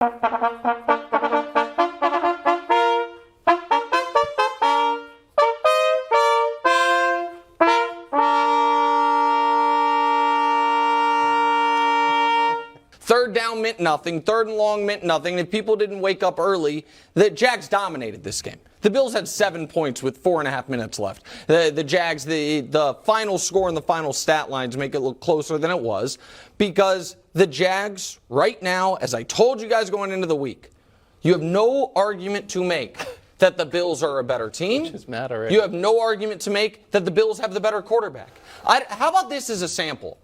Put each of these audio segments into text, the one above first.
Third down meant nothing. Third and long meant nothing. If people didn't wake up early, the Jags dominated this game. The Bills had 7 points with 4.5 minutes left. The Jags, the final score and the final stat lines make it look closer than it was because the Jags right now, as I told you guys going into the week, you have no argument to make that the Bills are a better team. Which is mad already. You have no argument to make that the Bills have the better quarterback. How about this as a sample?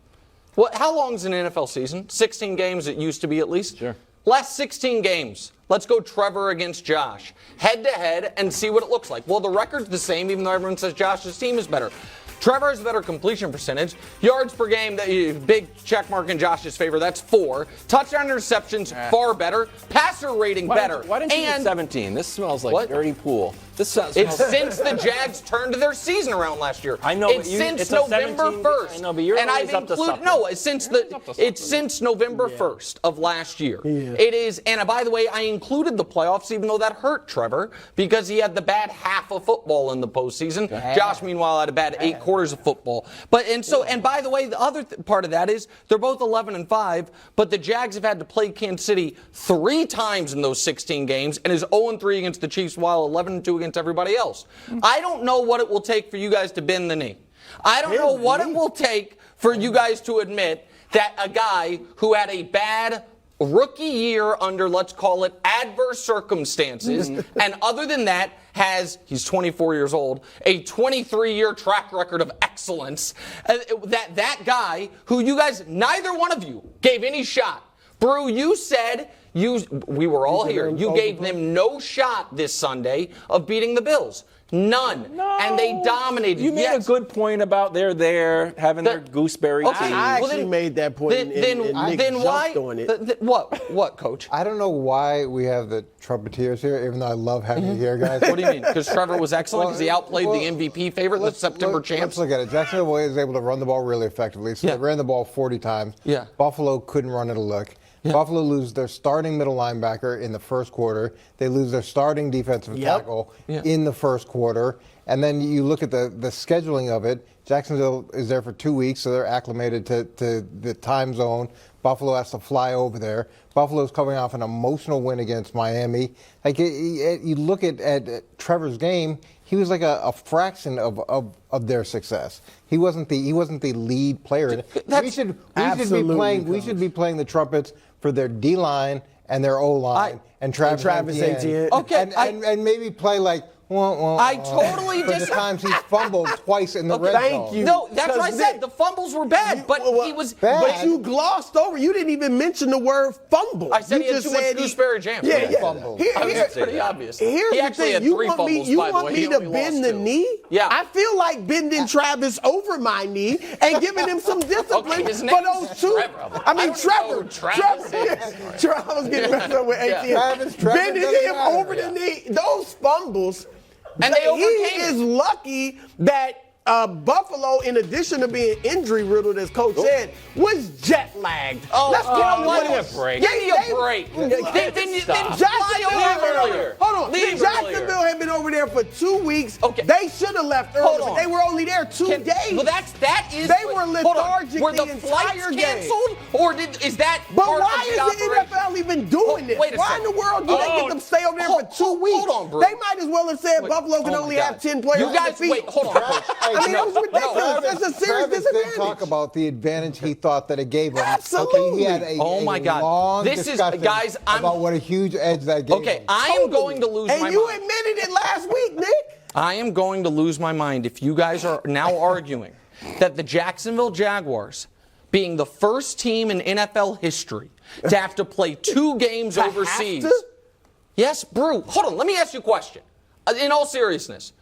How long is an NFL season? 16 games it used to be at least? Sure. Last 16 games. Let's go Trevor against Josh. Head to head and see what it looks like. Well, the record's the same even though everyone says Josh's team is better. Trevor has a better completion percentage. Yards per game, big check mark in Josh's favor, that's 4. Touchdown interceptions, far better. Passer rating, better. Why didn't you get 17? This smells like What? dirty pool. It's since the Jags turned their season around last year. I know. It's since November 1st. I know, but you're and always I've up to included something. no. It's since November 1st of last year. Yeah. It is. And by the way, I included the playoffs, even though that hurt Trevor because he had the bad half of football in the postseason. Josh, meanwhile, had a bad 8 quarters of football. And by the way, the other part of that is they're both 11-5, but the Jags have had to play Kansas City 3 times in those 16 games and is 0-3 against the Chiefs while 11-2 against everybody else. I don't know what it will take for you guys to bend the knee. I don't know what it will take for you guys to admit that a guy who had a bad rookie year under, let's call it, adverse circumstances, and other than that, he's 24 years old, a 23-year track record of excellence, that guy who you guys, neither one of you gave any shot. Brew, you said, we were all here, you gave them no shot this Sunday of beating the Bills. None. No. And they dominated. You made a good point about they're there having their gooseberry tea. I actually made that point. and Nick why? jumped on it. What, Coach? I don't know why we have the Trumpeters here, even though I love having you here, guys. What do you mean? Because Trevor was excellent? Because he outplayed the MVP favorite, the September champs? Let's look at it. Jacksonville was able to run the ball really effectively, so they ran the ball 40 times. Yeah. Buffalo couldn't run it a lick. Yeah. Buffalo lose their starting middle linebacker in the first quarter. They lose their starting defensive tackle in the first quarter. And then you look at the scheduling of it. Jacksonville is there for 2 weeks, so they're acclimated to the time zone. Buffalo has to fly over there. Buffalo's coming off an emotional win against Miami. Like you look at Trevor's game, he was like a fraction of their success. He wasn't the lead player. We should be playing the Trumpets for their D-line and their O-line and Travis Etienne. Okay, and maybe play like I totally for the times he's fumbled twice in the red zone. Thank you. No, that's what I said. The fumbles were bad, but he was bad. But you glossed over. You didn't even mention the word fumble. I said you he had too much gooseberry jam. Yeah. Fumble. It's pretty obvious. Here's He the actually thing. had You 3 want fumbles, me, by the way. He to only bend lost the 2. knee? Yeah. I feel like bending Travis over my knee and giving him some discipline his for name those is 2. Trevor. I mean, I don't know Trevor. who Travis is. Trevor was getting messed up with ATM. Trevor Bending doesn't him matter. over the knee. Those fumbles. And they he overcame is it. lucky that Buffalo, in addition to being injury riddled, as Coach said, was jet lagged. Let's get on give me one. a break. Yeah, Give me a break. Then Jacksonville had been over earlier. Hold on. Leave Jacksonville earlier. had been over there for 2 weeks. Okay. They should have left early. Hold on. But they were only there 2 days. Well, that is. They were hold on. lethargic Were the the flights entire game. canceled, or is that? But part why of is the operation? NFL even doing this? Wait a Why second. in the world do they get them stay over there for 2 weeks? Hold on, bro. They might as well have said Wait. Buffalo can Oh, only my have God. 10 players You on the guys, field. wait, hold on. I mean, it was ridiculous. That's a serious Travis disadvantage. did talk about the advantage he thought that it gave him. Absolutely. He had a God. This is, discussion guys, about what a huge edge that gave him. I am going to lose my mind. And you admitted it last week, Nick. I am going to lose my mind if you guys are now arguing that the Jacksonville Jaguars, being the first team in NFL history to have to play 2 games overseas. Have to? Yes, Brew. Hold on. Let me ask you a question. In all seriousness,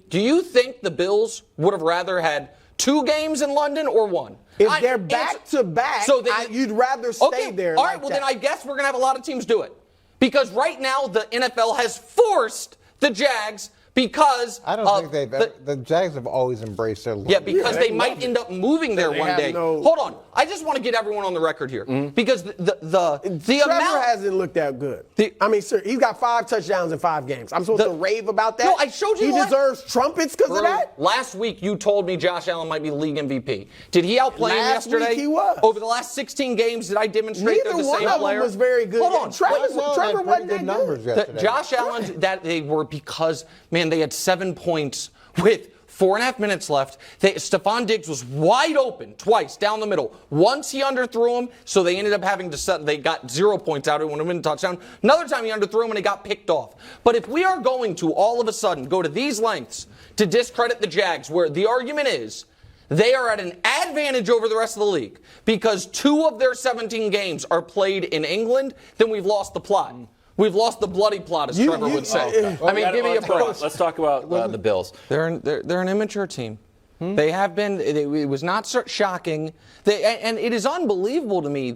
do you think the Bills would have rather had 2 games in London or 1? If they're back to back, you'd rather stay there. All right, well, then I guess we're going to have a lot of teams do it. Because right now, the NFL has forced the Jags because I don't think the Jags have always embraced their look. Yeah, because they they might love end up moving there They one have day. no- Hold on, I just want to get everyone on the record here because the Trevor amount hasn't looked that good. The- I mean, sir, he's got 5 touchdowns in 5 games. I'm supposed to rave about that? No, I showed you He last- deserves trumpets because of Bro, that? last week you told me Josh Allen might be league MVP. Did he outplay him Last yesterday? week he was. Over the last 16 games, did I demonstrate Neither they're the one same of player? them was very good. Hold on. Trevor wait, Well, Trevor had wasn't pretty that good numbers good. yesterday. Josh Allen, that they were because, man, they had 7 points with 4.5 minutes left. Stephon Diggs was wide open twice down the middle. Once he underthrew him, so they ended up having to set. They got 0 points out of it when it went a touchdown. Another time he underthrew him and it got picked off. But if we are going to all of a sudden go to these lengths to discredit the Jags, where the argument is they are at an advantage over the rest of the league because 2 of their 17 games are played in England, then we've lost the plot. We've lost the bloody plot, as Trevor would say. I mean, give me a break. Let's talk about the Bills. They're an immature team. They have been. It was not shocking. And it is unbelievable to me.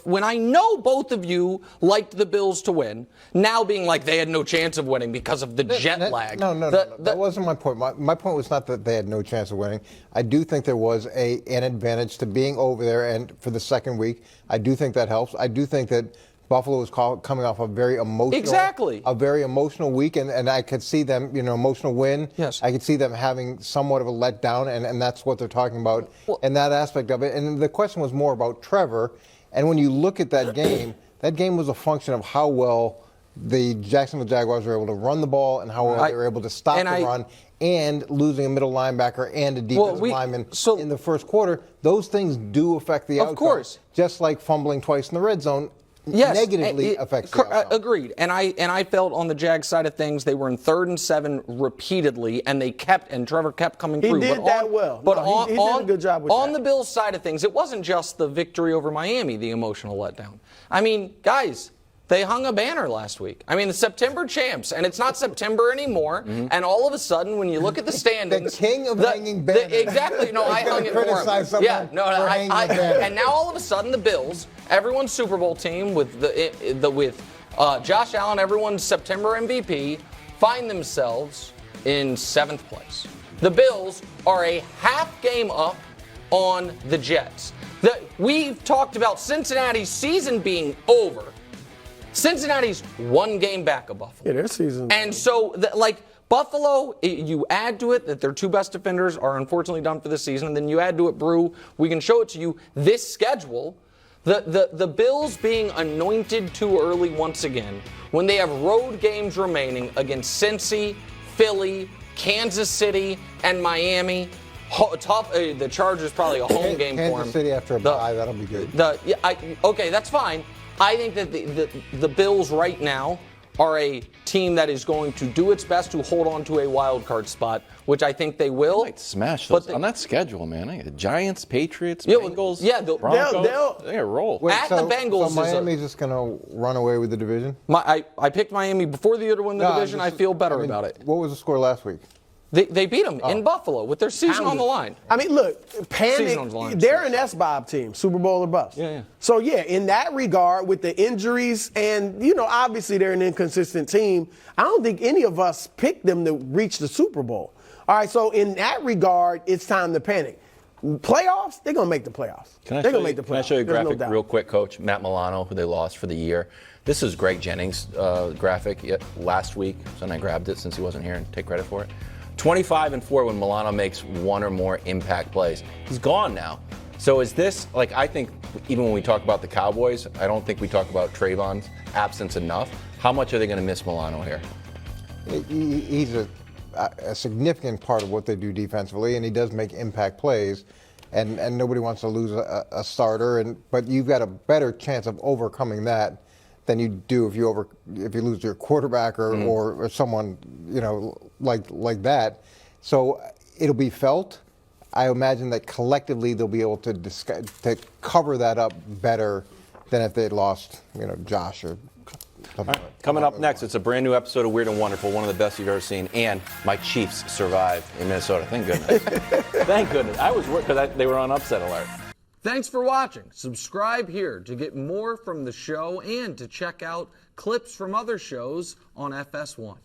When I know both of you liked the Bills to win, now being like they had no chance of winning because of the jet lag. No. That wasn't my point. My point was not that they had no chance of winning. I do think there was an advantage to being over there and for the second week. I do think that helps. I do think that Buffalo was coming off a very emotional week, and I could see them, emotional win. Yes. I could see them having somewhat of a letdown, and that's what they're talking about in that aspect of it. And the question was more about Trevor. And when you look at that game was a function of how well the Jacksonville Jaguars were able to run the ball and how well they were able to stop the run. And losing a middle linebacker and a defensive lineman in the first quarter, those things do affect the outcome. Of course. Just like fumbling twice in the red zone. Yes, negatively affects the outcome. Agreed. And I felt on the Jags side of things, they were in 3rd and 7 repeatedly, and Trevor kept coming through. He did that well. But he did a good job with that. On the Bills side of things, it wasn't just the victory over Miami, the emotional letdown. I mean, guys, they hung a banner last week. I mean, the September champs, and it's not September anymore. And all of a sudden, when you look at the standings, the king of hanging banners. Exactly. No, I hung it for him. Yeah. No. And now all of a sudden, the Bills, everyone's Super Bowl team with Josh Allen, everyone's September MVP, find themselves in 7th place. The Bills are a half game up on the Jets. We've talked about Cincinnati's season being over. Cincinnati's 1 game back of Buffalo. Yeah, their season. And so, Buffalo, you add to it that their 2 best defenders are unfortunately done for this season, and then you add to it, Brew, we can show it to you, this schedule, the Bills being anointed too early once again, when they have road games remaining against Cincy, Philly, Kansas City, and Miami. The Chargers probably a home game for them. Kansas City after a bye, that'll be good. Okay, that's fine. I think that the Bills right now are a team that is going to do its best to hold on to a wild card spot, which I think they will. They might smash those on that schedule, man. The Giants, Patriots, Yeah, Bengals, they'll Broncos. They'll roll. At the Bengals, so Miami's just going to run away with the division? I picked Miami before the year to win the division. I feel better about it. What was the score last week? They beat them in Buffalo with their season on the line. I mean, look, Season on the line, they're an S-Bob team, Super Bowl or bust. Yeah. So, in that regard, with the injuries, and, obviously they're an inconsistent team, I don't think any of us picked them to reach the Super Bowl. All right, so in that regard, it's time to panic. Playoffs, they're going to make the playoffs. They're going to make the playoffs. Can I show you a There's graphic no doubt. real quick, Coach? Matt Milano, who they lost for the year. This is Greg Jennings' graphic last week, so I grabbed it since he wasn't here and take credit for it. 25-4 when Milano makes 1 or more impact plays. He's gone now. So is this, I think even when we talk about the Cowboys, I don't think we talk about Trayvon's absence enough. How much are they going to miss Milano here? He's a significant part of what they do defensively, and he does make impact plays. And nobody wants to lose a starter, but you've got a better chance of overcoming that than you do if you lose your quarterback or someone like that. So it'll be felt. I imagine that collectively they'll be able to cover that up better than if they'd lost Josh or something. Right. Coming up next, it's a brand new episode of Weird and Wonderful, one of the best you've ever seen, and my Chiefs survived in Minnesota. Thank goodness. Thank goodness. I was worried because they were on upset alert. Thanks for watching. Subscribe here to get more from the show and to check out clips from other shows on FS1.